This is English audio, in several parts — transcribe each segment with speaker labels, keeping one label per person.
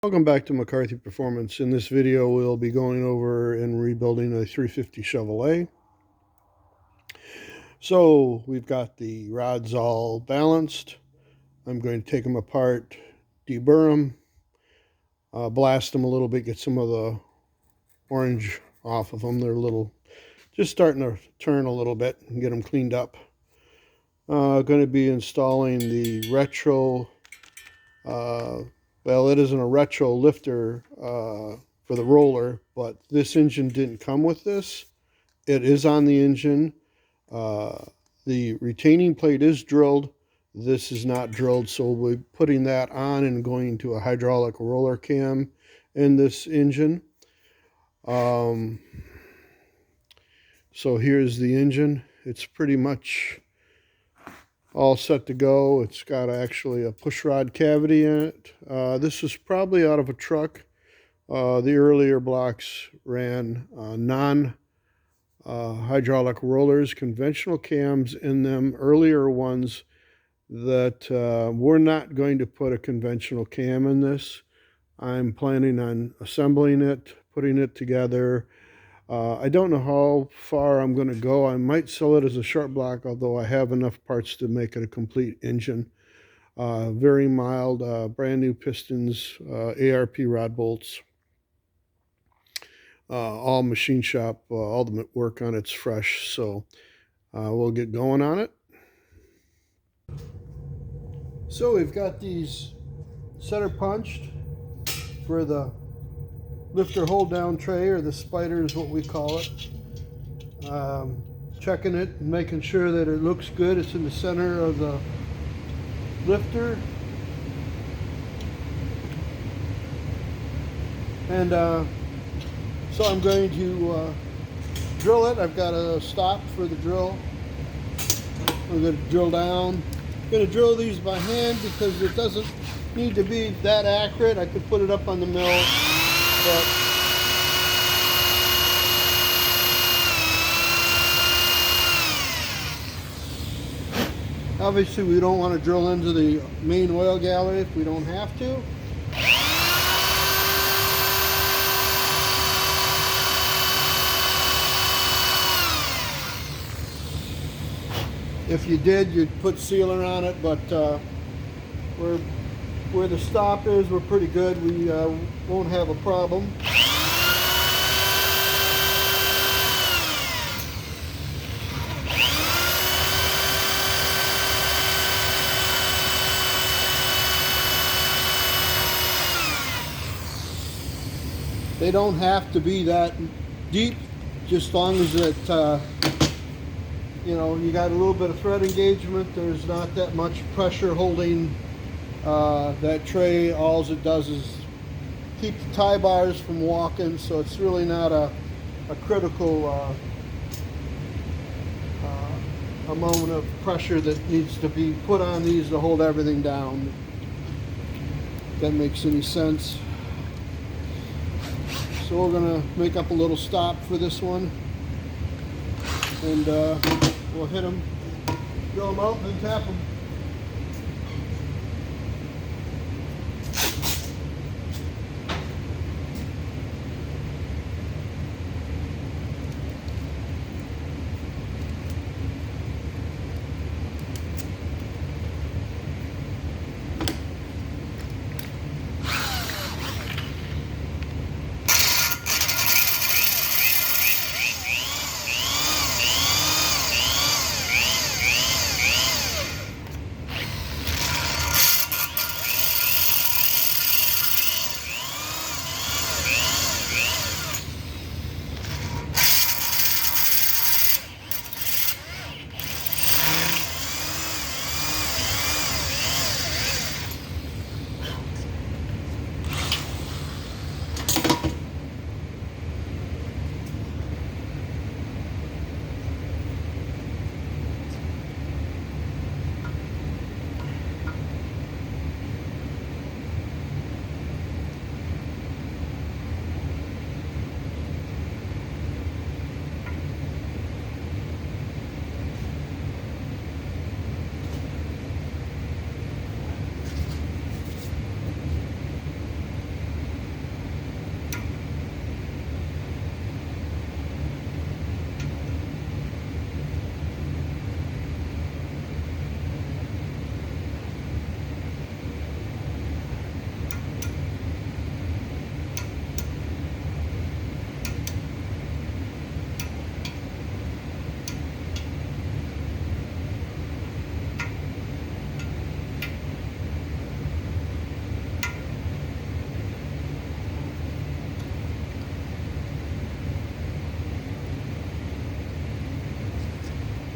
Speaker 1: Welcome back to McCarthy Performance. In this video, we'll be going over and rebuilding a 350 Chevrolet. So we've got the rods all balanced. I'm going to take them apart, deburr them, blast them a little bit, get some of the orange off of them. They're just starting to turn a little bit and get them cleaned up. Going to be installing the retro well, it isn't a retro lifter for the roller, but this engine didn't come with this. It is on the engine. The retaining plate is drilled. This is not drilled, so we'll be putting that on and going to a hydraulic roller cam in this engine. So here's the engine. It's pretty much all set to go. It's got actually a pushrod cavity in it. This is probably out of a truck. The earlier blocks ran non-hydraulic rollers, conventional cams in them. Earlier ones that we're not going to put a conventional cam in this. I'm planning on assembling it, putting it together. I don't know how far I'm going to go. I might sell it as a short block, although I have enough parts to make it a complete engine. Very mild, brand new pistons, ARP rod bolts. All machine shop, all the work on it's fresh, so we'll get going on it. So we've got these center punched for the lifter hold down tray, or the spider is what we call it. Checking it and making sure that it looks good. It's in the center of the lifter. And so I'm going to drill it. I've got a stop for the drill. I'm going to drill down. I'm going to drill these by hand because it doesn't need to be that accurate. I could put it up on the mill, but obviously we don't want to drill into the main oil gallery if we don't have to. If you did, you'd put sealer on it, but where the stop is, we're pretty good. We won't have a problem. They don't have to be that deep, just as long as it, you know, you got a little bit of thread engagement. There's not that much pressure holding that tray. All it does is keep the tie bars from walking, so it's really not a critical amount of pressure that needs to be put on these to hold everything down. If that makes any sense. So we're going to make up a little stop for this one, and we'll hit them, drill them out, and then tap them.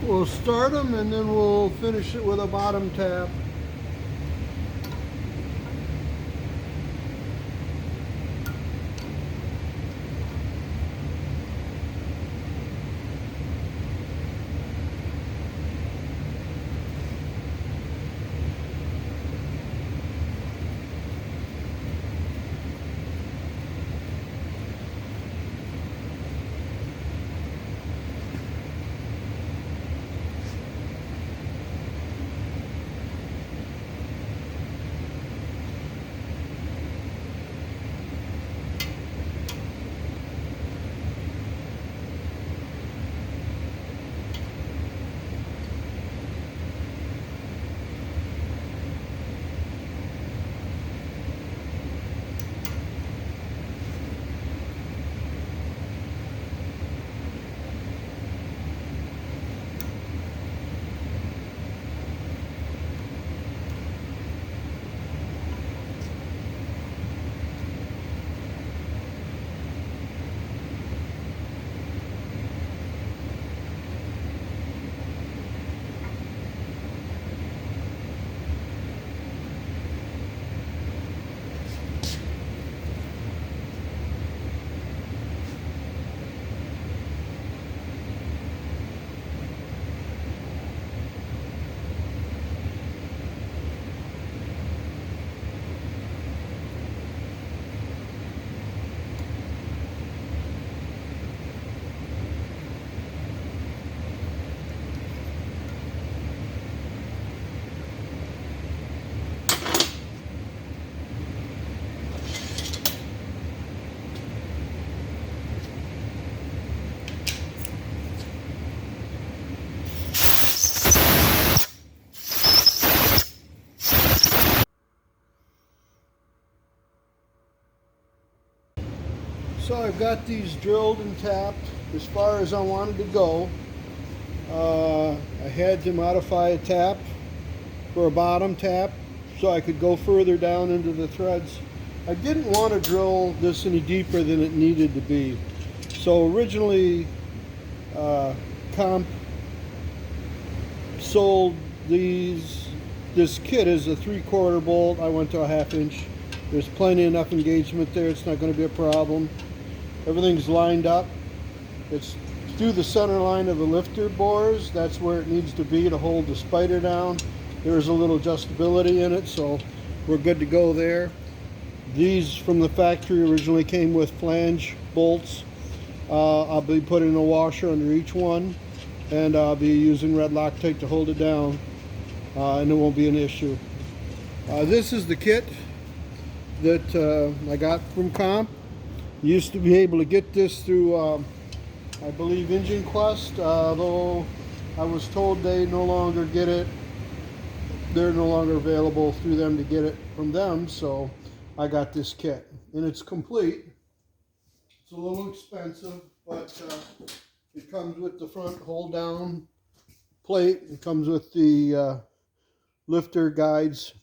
Speaker 1: We'll start them and then we'll finish it with a bottom tap. So I've got these drilled and tapped as far as I wanted to go. I had to modify a tap for a bottom tap so I could go further down into the threads. I didn't want to drill this any deeper than it needed to be. So originally Comp sold this kit as a 3/4 bolt. I went to a 1/2 inch. There's plenty enough engagement there. It's not going to be a problem. Everything's lined up. It's through the center line of the lifter bores. That's where it needs to be to hold the spider down. There's a little adjustability in it, so we're good to go there. These from the factory originally came with flange bolts. I'll be putting a washer under each one, and I'll be using red Loctite to hold it down, and it won't be an issue. This is the kit that I got from Comp. Used to be able to get this through, I believe, Engine Quest, though I was told they no longer get it. They're no longer available through them to get it from them, so I got this kit. And it's complete. It's a little expensive, but it comes with the front hold down plate. It comes with the lifter guides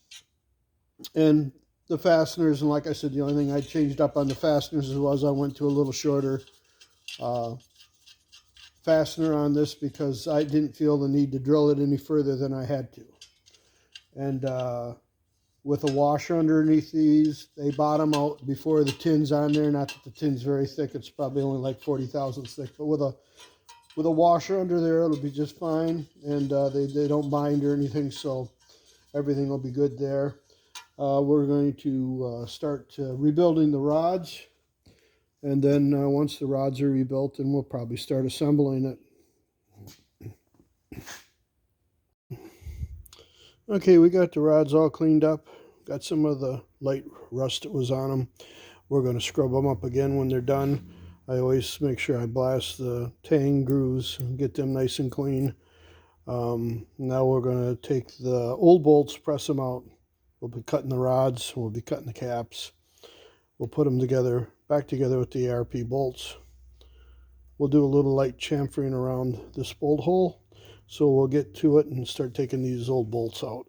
Speaker 1: and the fasteners. And like I said, the only thing I changed up on the fasteners was I went to a little shorter fastener on this because I didn't feel the need to drill it any further than I had to. And with a washer underneath these, they bottom out before the tin's on there. Not that the tin's very thick, it's probably only like 40 thousandths thick, but with a washer under there, it'll be just fine. And they don't bind or anything, so everything will be good there. We're going to start rebuilding the rods, and then once the rods are rebuilt, then we'll probably start assembling it. Okay, we got the rods all cleaned up. Got some of the light rust that was on them. We're going to scrub them up again when they're done. I always make sure I blast the tang grooves and get them nice and clean. Now we're going to take the old bolts, press them out. We'll be cutting the rods. We'll be cutting the caps. We'll put them together, back together with the ARP bolts. We'll do a little light chamfering around this bolt hole. So we'll get to it and start taking these old bolts out.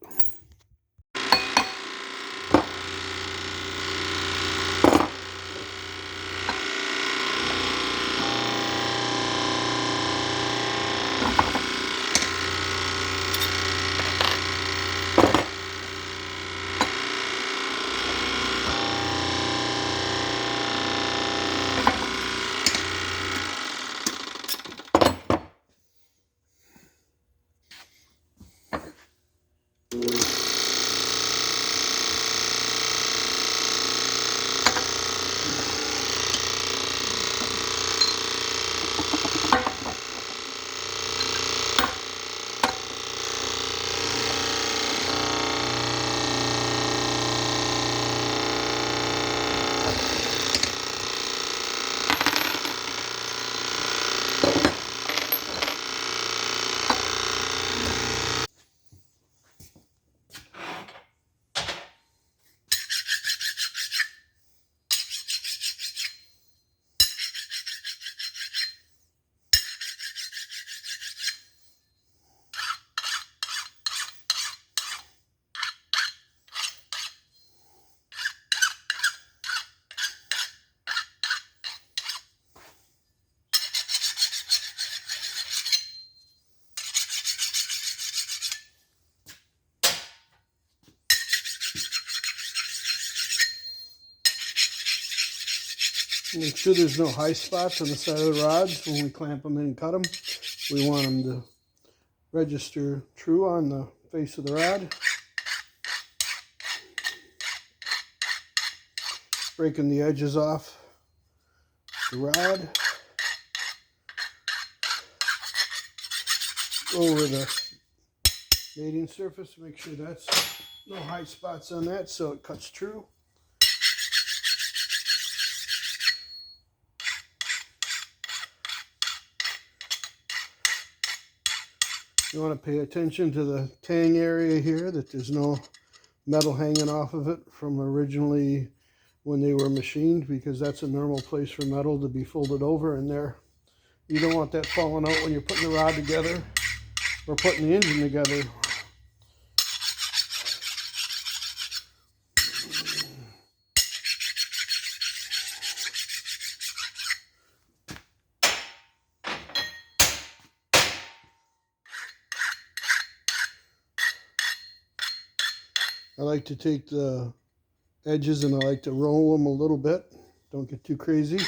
Speaker 1: Make sure there's no high spots on the side of the rods when we clamp them in and cut them. We want them to register true on the face of the rod. Breaking the edges off the rod. Go over the mating surface to make sure that's no high spots on that so it cuts true. You want to pay attention to the tang area here, that there's no metal hanging off of it from originally when they were machined, because that's a normal place for metal to be folded over in there. You don't want that falling out when you're putting the rod together or putting the engine together. I like to take the edges and I like to roll them a little bit. Don't get too crazy.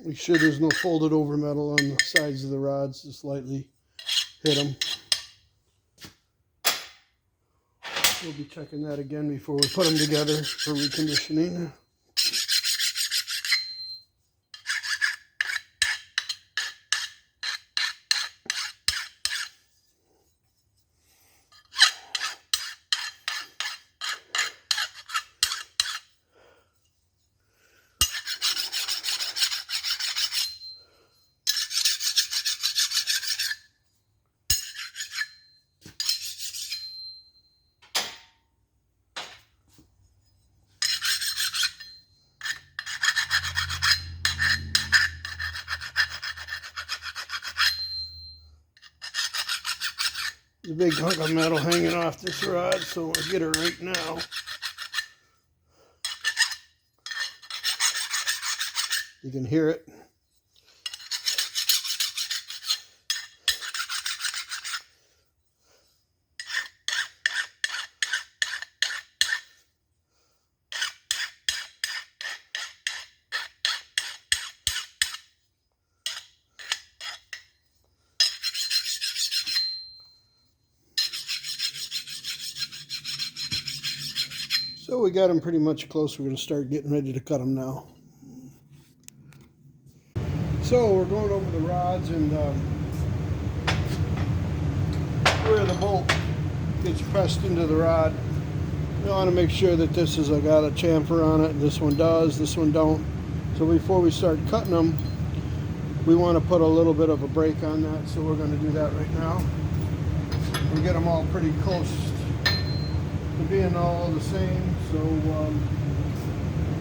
Speaker 1: Make sure there's no folded over metal on the sides of the rods. Just lightly hit them. We'll be checking that again before we put them together for reconditioning. There's a big hunk of metal hanging off this rod, so I'll get it right now. You can hear it. So we got them pretty much close. We're going to start getting ready to cut them now. So we're going over the rods and where the bolt gets pressed into the rod. We want to make sure that this has got a chamfer on it. This one does, this one don't. So before we start cutting them, we want to put a little bit of a brake on that. So we're going to do that right now. We'll get them all pretty close to being all the same. So the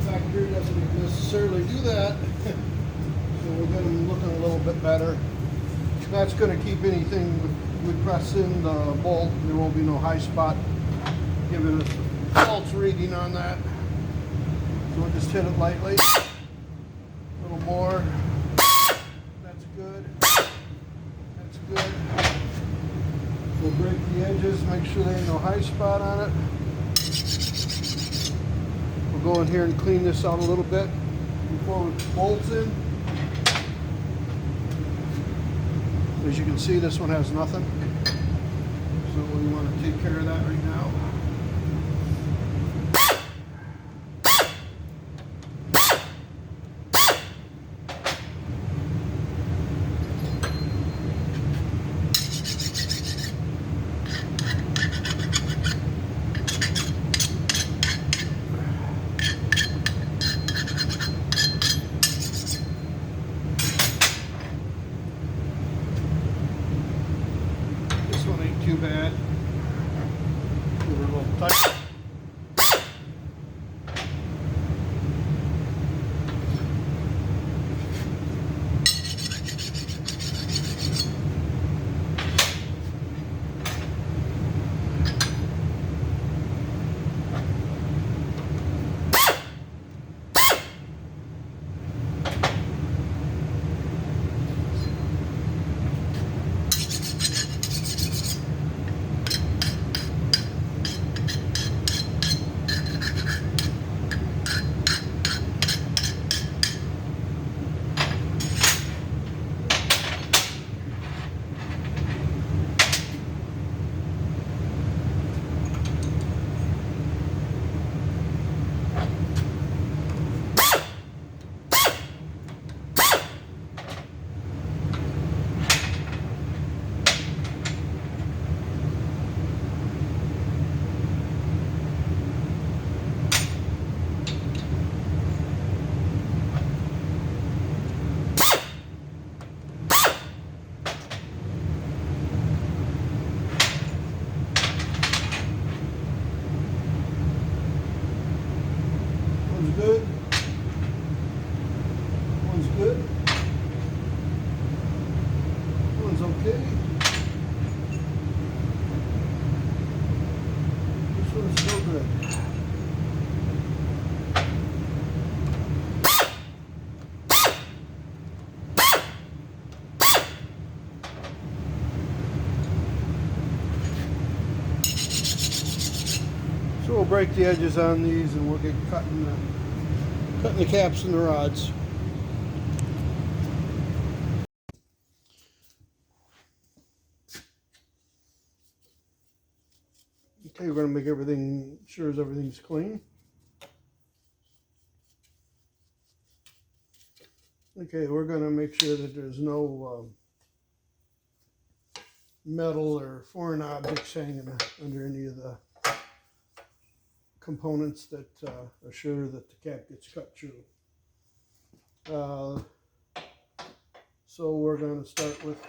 Speaker 1: factory doesn't necessarily do that. So we'll get them looking a little bit better. That's going to keep anything we press in the bolt. There won't be no high spot giving us a false reading on that. So we'll just hit it lightly. A little more. That's good. That's good. We'll break the edges make sure there ain't no high spot on it. We'll go in here and clean this out a little bit before we put bolts in. As you can see, this one has nothing. So we want to take care of that right now. Too bad. Give her a little touch. One's good. One's good. One's okay. This one's still good. So we'll break the edges on these and we'll get cutting the caps and the rods. Okay, we're going to make sure everything's clean. Okay, we're going to make sure that there's no metal or foreign objects hanging under any of the components that are sure that the cap gets cut through. So we're going to start with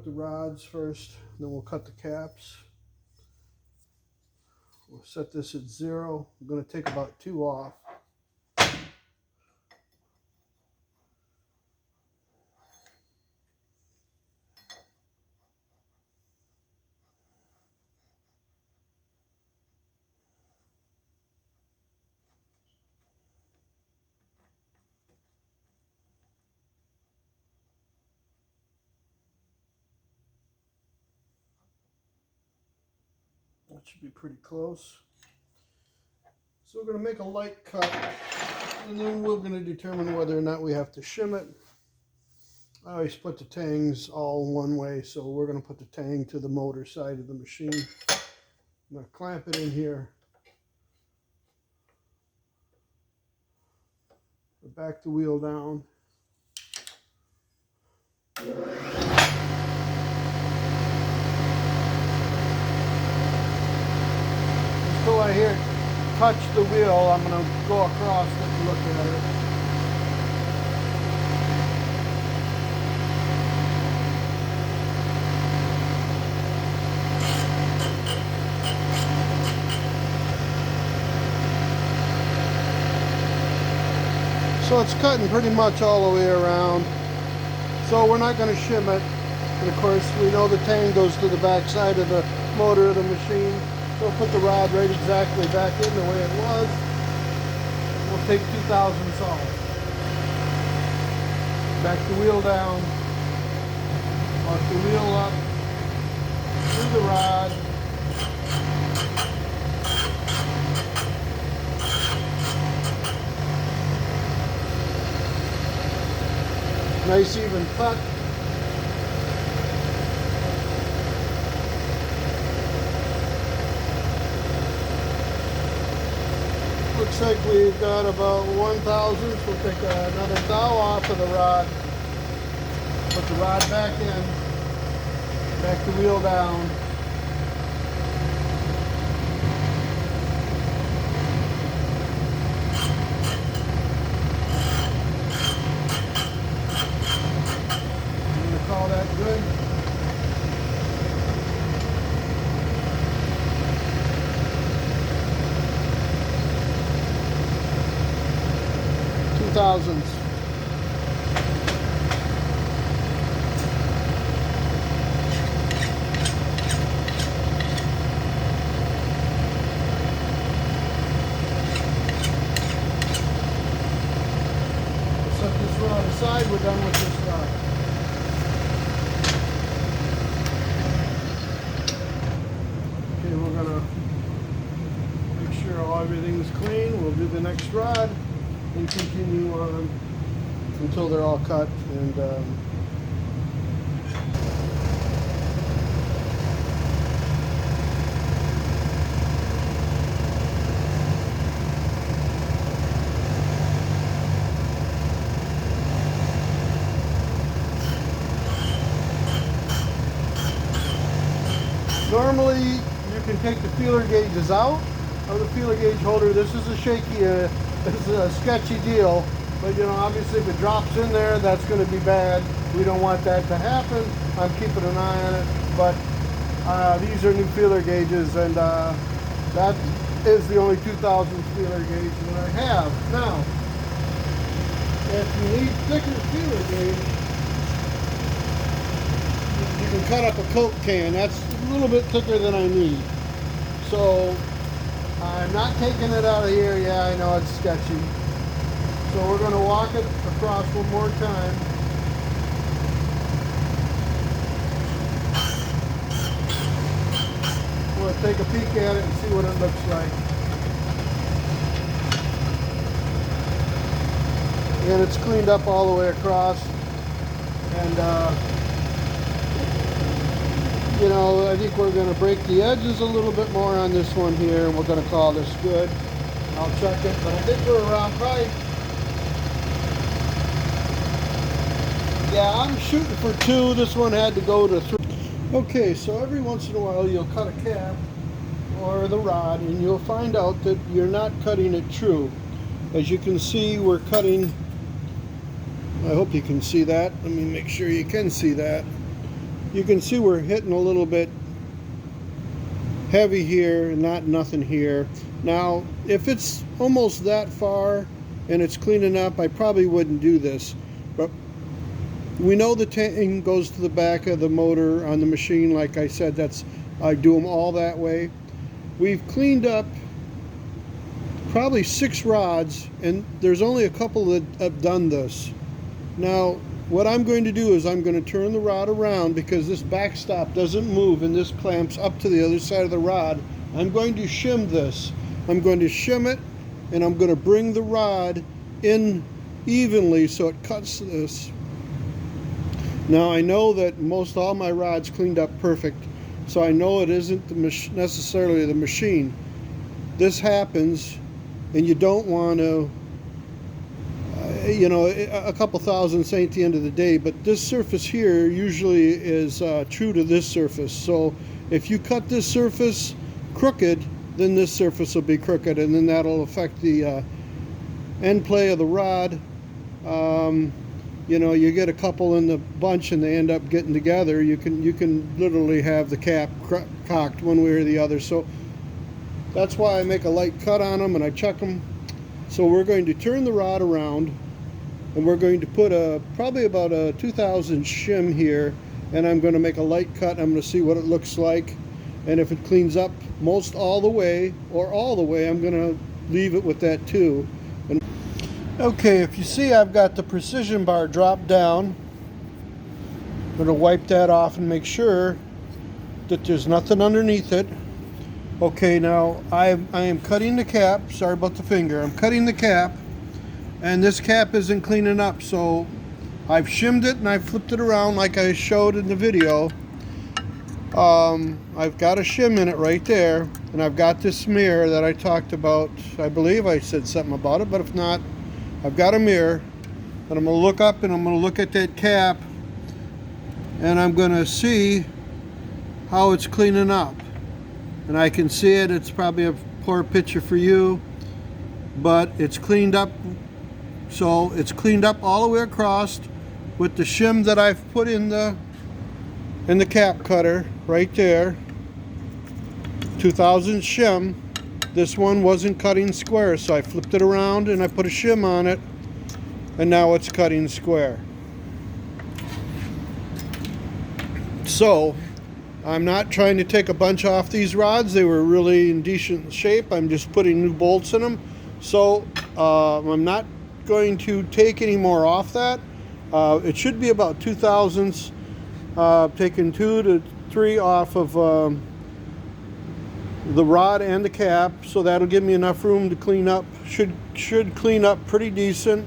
Speaker 1: the rods first, then we'll cut the caps. We'll set this at 0. I'm going to take about 2 off. That should be pretty close. So we're going to make a light cut, and then we're going to determine whether or not we have to shim it. I always put the tangs all one way, so we're going to put the tang to the motor side of the machine. I'm going to clamp it in here. Back the wheel down. Until I hear it touch the wheel, I'm going to go across it and look at it. So it's cutting pretty much all the way around. So we're not going to shim it. And of course, we know the tang goes to the back side of the motor of the machine. So we'll put the rod right exactly back in the way it was. We'll take 2 thousandths off. back the wheel down, walk the wheel up through the rod, nice even cut. Looks like we've got about 1,000, so we'll take another thou off of the rod. Put the rod back in, back the wheel down. I'm going to call that good. Thousands. Set this rod aside. We're done with this rod. Okay, we're gonna make sure everything's clean. We'll do the next rod and continue on until they're all cut. And normally you can take the feeler gauges out of the feeler gauge holder. This is a shaky, this is a sketchy deal, but you know, obviously if it drops in there, that's going to be bad. We don't want that to happen. I'm keeping an eye on it, but these are new feeler gauges, and that is the only 2000 feeler gauge that I have. Now, if you need thicker feeler gauge, you can cut up a Coke can. That's a little bit thicker than I need. So I'm not taking it out of here. Yeah, I know it's sketchy. So we're going to walk it across one more time. We'll take a peek at it and see what it looks like. And it's cleaned up all the way across. And you know, I think we're going to break the edges a little bit more on this one here, and we're going to call this good. I'll check it, but I think we're around probably, yeah, I'm shooting for 2. This one had to go to 3. Okay, so every once in a while you'll cut a cap or the rod, and you'll find out that you're not cutting it true. As you can see, we're cutting, I hope you can see that. Let me make sure you can see that. You can see we're hitting a little bit heavy here and nothing here. Now, if it's almost that far and it's cleaning up, I probably wouldn't do this. But we know the tang goes to the back of the motor on the machine. Like I said, I do them all that way. We've cleaned up probably 6 rods, and there's only a couple that have done this. Now, what I'm going to do is I'm going to turn the rod around, because this backstop doesn't move and this clamps up to the other side of the rod. I'm going to shim this. I'm going to shim it, and I'm going to bring the rod in evenly so it cuts this. Now, I know that most all my rods cleaned up perfect, so I know it isn't necessarily the machine. This happens, and you don't want to, you know, a couple thousandths ain't the end of the day, but this surface here usually is true to this surface. So if you cut this surface crooked, then this surface will be crooked, and then that'll affect the end play of the rod. You know, you get a couple in the bunch and they end up getting together, you can literally have the cap cocked one way or the other. So that's why I make a light cut on them and I check them. So we're going to turn the rod around, and we're going to put probably about a 2000 shim here, and I'm going to make a light cut. I'm going to see what it looks like, and if it cleans up most all the way or all the way, I'm going to leave it with that too. And Okay, if you see, I've got the precision bar dropped down. I'm going to wipe that off and make sure that there's nothing underneath it. Okay, now I am cutting the cap. Sorry about the finger. I'm cutting the cap, and this cap isn't cleaning up, so I've shimmed it and I've flipped it around like I showed in the video. I've got a shim in it right there, and I've got this mirror that I talked about. I believe I said something about it, but if not, I've got a mirror, and I'm going to look up and I'm going to look at that cap, and I'm going to see how it's cleaning up. And I can see it. It's probably a poor picture for you, but it's cleaned up. So it's cleaned up all the way across with the shim that I've put in the cap cutter right there. 2000 shim. This one wasn't cutting square, so I flipped it around and I put a shim on it, and now it's cutting square. So I'm not trying to take a bunch off these rods. They were really in decent shape. I'm just putting new bolts in them. So I'm not going to take any more off that. It should be about 2000s. Taking 2 to 3 off of the rod and the cap, so that'll give me enough room to clean up. Should clean up pretty decent.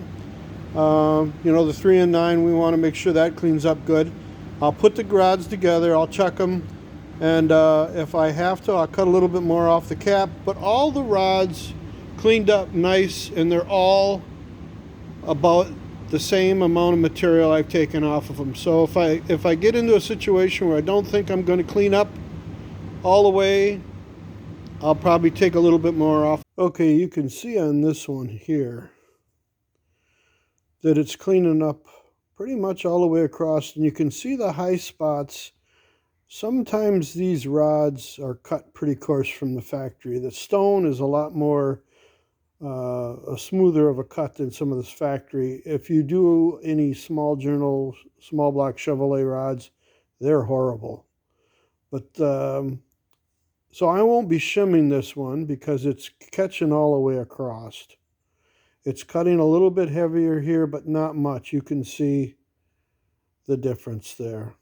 Speaker 1: You know, the 3 and 9, we want to make sure that cleans up good. I'll put the rods together, I'll check them, and if I have to, I'll cut a little bit more off the cap. But all the rods cleaned up nice, and they're all about the same amount of material I've taken off of them. So if I get into a situation where I don't think I'm going to clean up all the way, I'll probably take a little bit more off. Okay, you can see on this one here that it's cleaning up pretty much all the way across, and you can see the high spots. Sometimes these rods are cut pretty coarse from the factory. The stone is a lot more a smoother of a cut than some of this factory. If you do any small block Chevrolet rods, they're horrible. But so I won't be shimming this one because it's catching all the way across. It's cutting a little bit heavier here, but not much. You can see the difference there.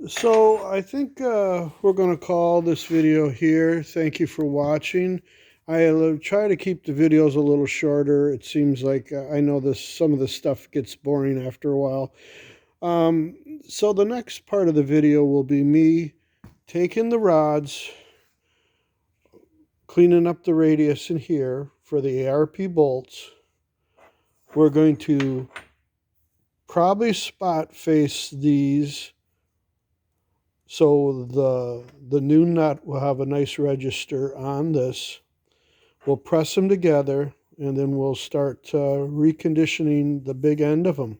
Speaker 1: So I think we're going to call this video here. Thank you for watching. I try to keep the videos a little shorter. It seems like I know some of this stuff gets boring after a while. So the next part of the video will be me taking the rods, cleaning up the radius in here for the ARP bolts. We're going to probably spot face these so the new nut will have a nice register on this. We'll press them together, and then we'll start reconditioning the big end of them.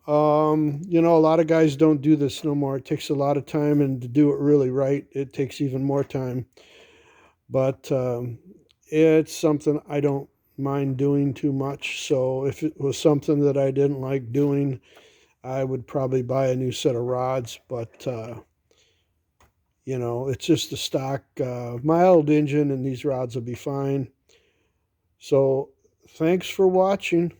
Speaker 1: You know, a lot of guys don't do this no more. It takes a lot of time, and to do it really right, it takes even more time. But it's something I don't mind doing too much. So if it was something that I didn't like doing, I would probably buy a new set of rods. But you know, it's just a stock mild engine, and these rods will be fine. So thanks for watching.